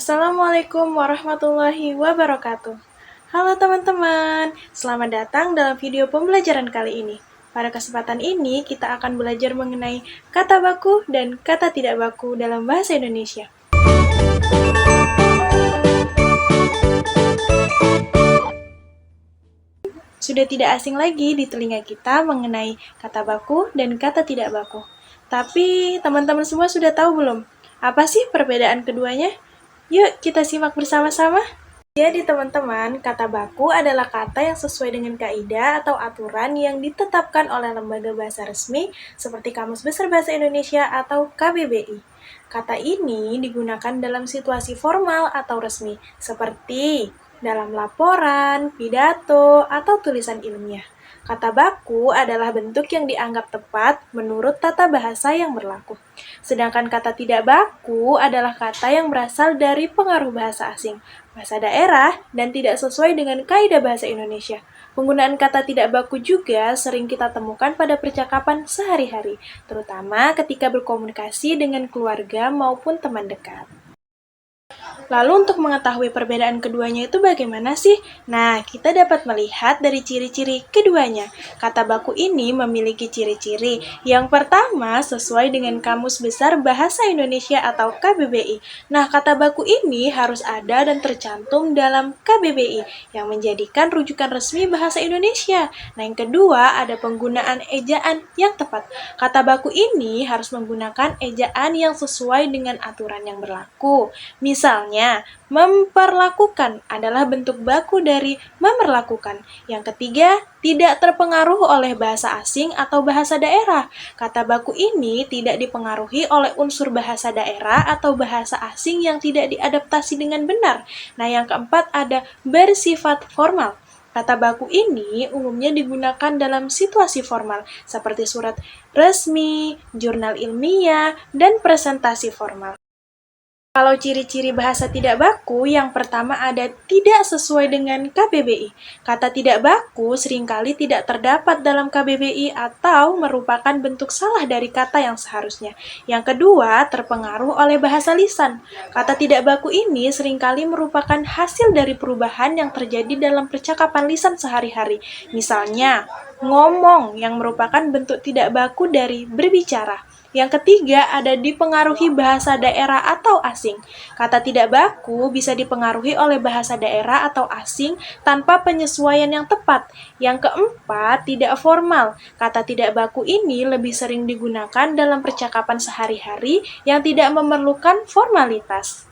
Assalamualaikum warahmatullahi wabarakatuh. Halo teman-teman, selamat datang dalam video pembelajaran kali ini. Pada kesempatan ini, kita akan belajar mengenai kata baku dan kata tidak baku dalam bahasa Indonesia. Sudah tidak asing lagi di telinga kita mengenai kata baku dan kata tidak baku. Tapi teman-teman semua sudah tahu belum? Apa sih perbedaan keduanya? Yuk kita simak bersama-sama. Jadi teman-teman, kata baku adalah kata yang sesuai dengan kaidah atau aturan yang ditetapkan oleh lembaga bahasa resmi seperti Kamus Besar Bahasa Indonesia atau KBBI. Kata ini digunakan dalam situasi formal atau resmi, seperti dalam laporan, pidato, atau tulisan ilmiah. Kata baku adalah bentuk yang dianggap tepat menurut tata bahasa yang berlaku. Sedangkan kata tidak baku adalah kata yang berasal dari pengaruh bahasa asing, bahasa daerah, dan tidak sesuai dengan kaidah bahasa Indonesia. Penggunaan kata tidak baku juga sering kita temukan pada percakapan sehari-hari, terutama ketika berkomunikasi dengan keluarga maupun teman dekat. Lalu untuk mengetahui perbedaan keduanya itu bagaimana sih? Nah, kita dapat melihat dari ciri-ciri keduanya. Kata baku ini memiliki ciri-ciri. Yang pertama, sesuai dengan Kamus Besar Bahasa Indonesia atau KBBI. Nah, kata baku ini harus ada dan tercantum dalam KBBI, yang menjadikan rujukan resmi bahasa Indonesia. Nah, yang kedua, ada penggunaan ejaan yang tepat. Kata baku ini harus menggunakan ejaan yang sesuai dengan aturan yang berlaku. Misalnya, memperlakukan adalah bentuk baku dari memerlakukan. Yang ketiga, tidak terpengaruh oleh bahasa asing atau bahasa daerah. Kata baku ini tidak dipengaruhi oleh unsur bahasa daerah atau bahasa asing yang tidak diadaptasi dengan benar. Nah, yang keempat ada bersifat formal. Kata baku ini umumnya digunakan dalam situasi formal, seperti surat resmi, jurnal ilmiah, dan presentasi formal. Kalau ciri-ciri bahasa tidak baku, yang pertama ada tidak sesuai dengan KBBI. Kata tidak baku seringkali tidak terdapat dalam KBBI atau merupakan bentuk salah dari kata yang seharusnya. Yang kedua, terpengaruh oleh bahasa lisan. Kata tidak baku ini seringkali merupakan hasil dari perubahan yang terjadi dalam percakapan lisan sehari-hari. Misalnya, ngomong yang merupakan bentuk tidak baku dari berbicara. Yang ketiga, ada dipengaruhi bahasa daerah atau asing. Kata tidak baku bisa dipengaruhi oleh bahasa daerah atau asing tanpa penyesuaian yang tepat. Yang keempat, tidak formal. Kata tidak baku ini lebih sering digunakan dalam percakapan sehari-hari yang tidak memerlukan formalitas.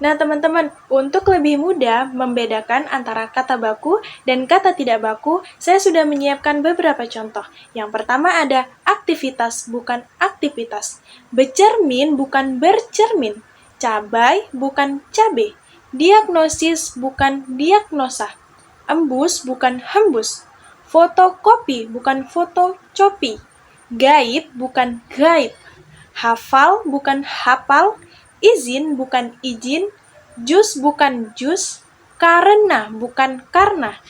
Nah, teman-teman, untuk lebih mudah membedakan antara kata baku dan kata tidak baku, saya sudah menyiapkan beberapa contoh. Yang pertama ada aktivitas bukan aktivitas, bercermin bukan bercermin, cabai bukan cabe, diagnosis bukan diagnosa, embus bukan hembus, fotokopi bukan fotocopi, gaib bukan gaib, hafal bukan hafal, izin bukan izin, jus bukan jus, karena bukan karena,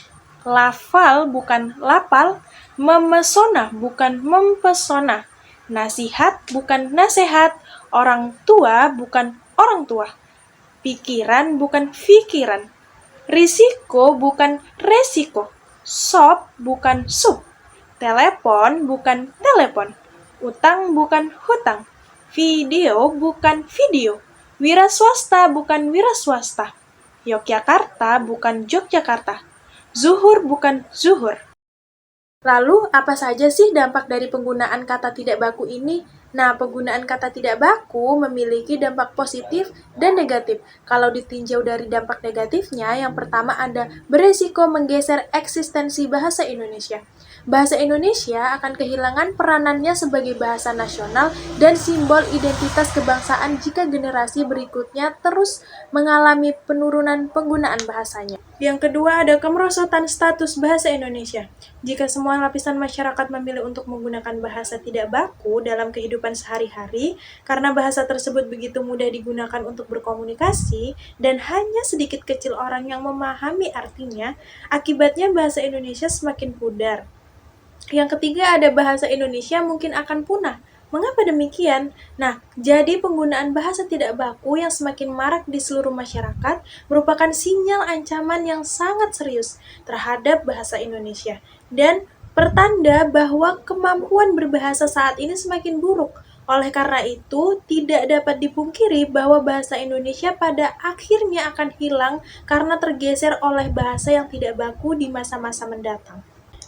lafal bukan lapal, memesona bukan mempesona, nasihat bukan nasihat, orang tua bukan orang tua, pikiran bukan pikiran, risiko bukan resiko, sop bukan sup, telepon bukan telepon, utang bukan hutang, video bukan video, wira swasta bukan wira swasta, Yogyakarta bukan Yogyakarta, zuhur bukan zuhur. Lalu, apa saja sih dampak dari penggunaan kata tidak baku ini? Nah, penggunaan kata tidak baku memiliki dampak positif dan negatif. Kalau ditinjau dari dampak negatifnya, yang pertama ada beresiko menggeser eksistensi bahasa Indonesia. Bahasa Indonesia akan kehilangan peranannya sebagai bahasa nasional dan simbol identitas kebangsaan jika generasi berikutnya terus mengalami penurunan penggunaan bahasanya. Yang kedua ada kemerosotan status bahasa Indonesia. Jika semua lapisan masyarakat memilih untuk menggunakan bahasa tidak baku dalam kehidupan sehari-hari, karena bahasa tersebut begitu mudah digunakan untuk berkomunikasi dan hanya sedikit kecil orang yang memahami artinya, akibatnya bahasa Indonesia semakin pudar. Yang ketiga ada bahasa Indonesia mungkin akan punah. Mengapa demikian? Nah, jadi penggunaan bahasa tidak baku yang semakin marak di seluruh masyarakat merupakan sinyal ancaman yang sangat serius terhadap bahasa Indonesia dan pertanda bahwa kemampuan berbahasa saat ini semakin buruk. Oleh karena itu, tidak dapat dipungkiri bahwa bahasa Indonesia pada akhirnya akan hilang karena tergeser oleh bahasa yang tidak baku di masa-masa mendatang.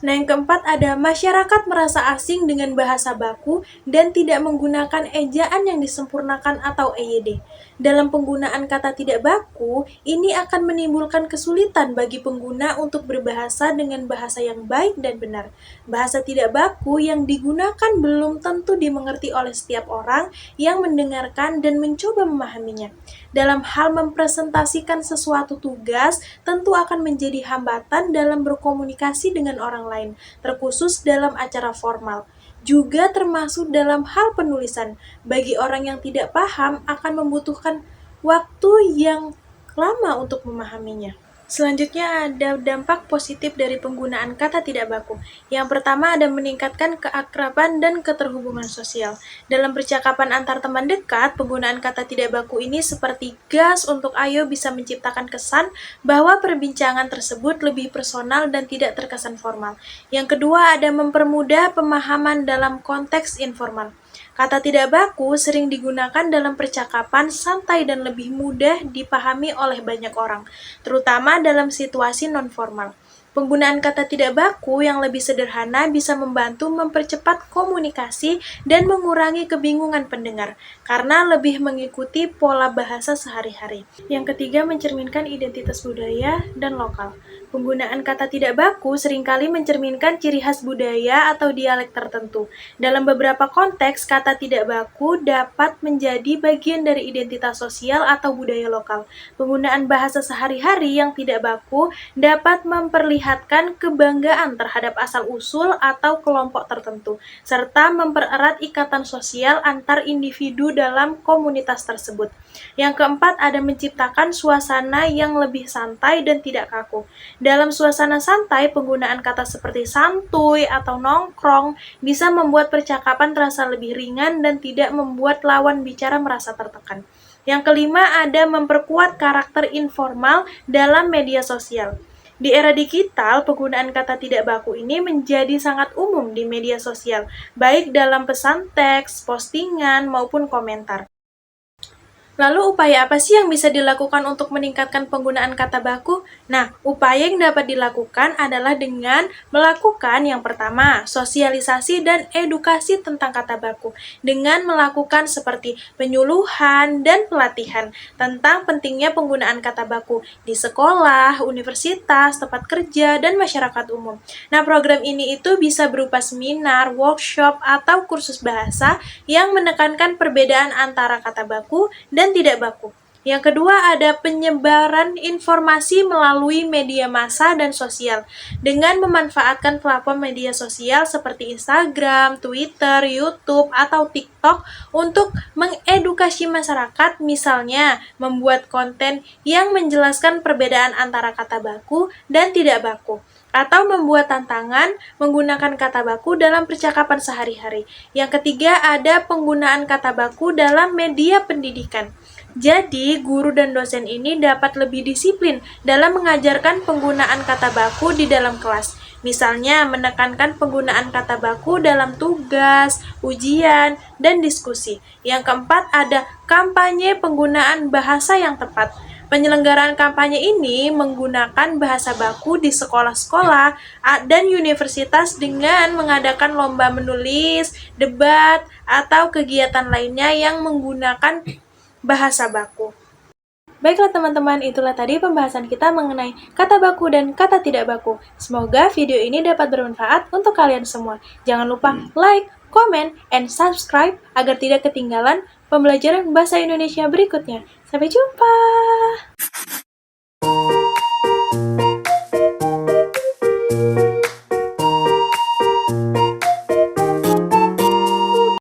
Nah, yang keempat ada masyarakat merasa asing dengan bahasa baku dan tidak menggunakan ejaan yang disempurnakan atau EYD. Dalam penggunaan kata tidak baku, ini akan menimbulkan kesulitan bagi pengguna untuk berbahasa dengan bahasa yang baik dan benar. Bahasa tidak baku yang digunakan belum tentu dimengerti oleh setiap orang yang mendengarkan dan mencoba memahaminya. Dalam hal mempresentasikan sesuatu tugas, tentu akan menjadi hambatan dalam berkomunikasi dengan orang lain, terkhusus dalam acara formal. Juga termasuk dalam hal penulisan. Bagi orang yang tidak paham akan membutuhkan waktu yang lama untuk memahaminya. Selanjutnya ada dampak positif dari penggunaan kata tidak baku. Yang pertama ada meningkatkan keakraban dan keterhubungan sosial. Dalam percakapan antar teman dekat, penggunaan kata tidak baku ini seperti gas untuk ayo bisa menciptakan kesan bahwa perbincangan tersebut lebih personal dan tidak terkesan formal. Yang kedua ada mempermudah pemahaman dalam konteks informal. Kata tidak baku sering digunakan dalam percakapan santai dan lebih mudah dipahami oleh banyak orang, terutama dalam situasi non-formal. Penggunaan kata tidak baku yang lebih sederhana bisa membantu mempercepat komunikasi dan mengurangi kebingungan pendengar, karena lebih mengikuti pola bahasa sehari-hari. Yang ketiga, mencerminkan identitas budaya dan lokal. Penggunaan kata tidak baku seringkali mencerminkan ciri khas budaya atau dialek tertentu. Dalam beberapa konteks, kata tidak baku dapat menjadi bagian dari identitas sosial atau budaya lokal. Penggunaan bahasa sehari-hari yang tidak baku dapat memperlihatkan kebanggaan terhadap asal-usul atau kelompok tertentu, serta mempererat ikatan sosial antar individu dalam komunitas tersebut. Yang keempat, ada menciptakan suasana yang lebih santai dan tidak kaku. Dalam suasana santai, penggunaan kata seperti santuy atau nongkrong bisa membuat percakapan terasa lebih ringan dan tidak membuat lawan bicara merasa tertekan. Yang kelima, ada memperkuat karakter informal dalam media sosial. Di era digital, penggunaan kata tidak baku ini menjadi sangat umum di media sosial, baik dalam pesan teks, postingan, maupun komentar. Lalu upaya apa sih yang bisa dilakukan untuk meningkatkan penggunaan kata baku? Nah, upaya yang dapat dilakukan adalah dengan melakukan yang pertama, sosialisasi dan edukasi tentang kata baku dengan melakukan seperti penyuluhan dan pelatihan tentang pentingnya penggunaan kata baku di sekolah, universitas, tempat kerja, dan masyarakat umum. Nah, program ini itu bisa berupa seminar, workshop, atau kursus bahasa yang menekankan perbedaan antara kata baku dan tidak baku. Yang kedua ada penyebaran informasi melalui media massa dan sosial dengan memanfaatkan platform media sosial seperti Instagram, Twitter, YouTube, atau TikTok untuk mengedukasi masyarakat, misalnya membuat konten yang menjelaskan perbedaan antara kata baku dan tidak baku, atau membuat tantangan menggunakan kata baku dalam percakapan sehari-hari. Yang ketiga ada penggunaan kata baku dalam media pendidikan. Jadi, guru dan dosen ini dapat lebih disiplin dalam mengajarkan penggunaan kata baku di dalam kelas. Misalnya, menekankan penggunaan kata baku dalam tugas, ujian, dan diskusi. Yang keempat, ada kampanye penggunaan bahasa yang tepat. Penyelenggaraan kampanye ini menggunakan bahasa baku di sekolah-sekolah dan universitas dengan mengadakan lomba menulis, debat, atau kegiatan lainnya yang menggunakan bahasa baku. Baiklah teman-teman, itulah tadi pembahasan kita mengenai kata baku dan kata tidak baku. Semoga video ini dapat bermanfaat untuk kalian semua. Jangan lupa like, comment, and subscribe agar tidak ketinggalan pembelajaran bahasa Indonesia berikutnya. Sampai jumpa!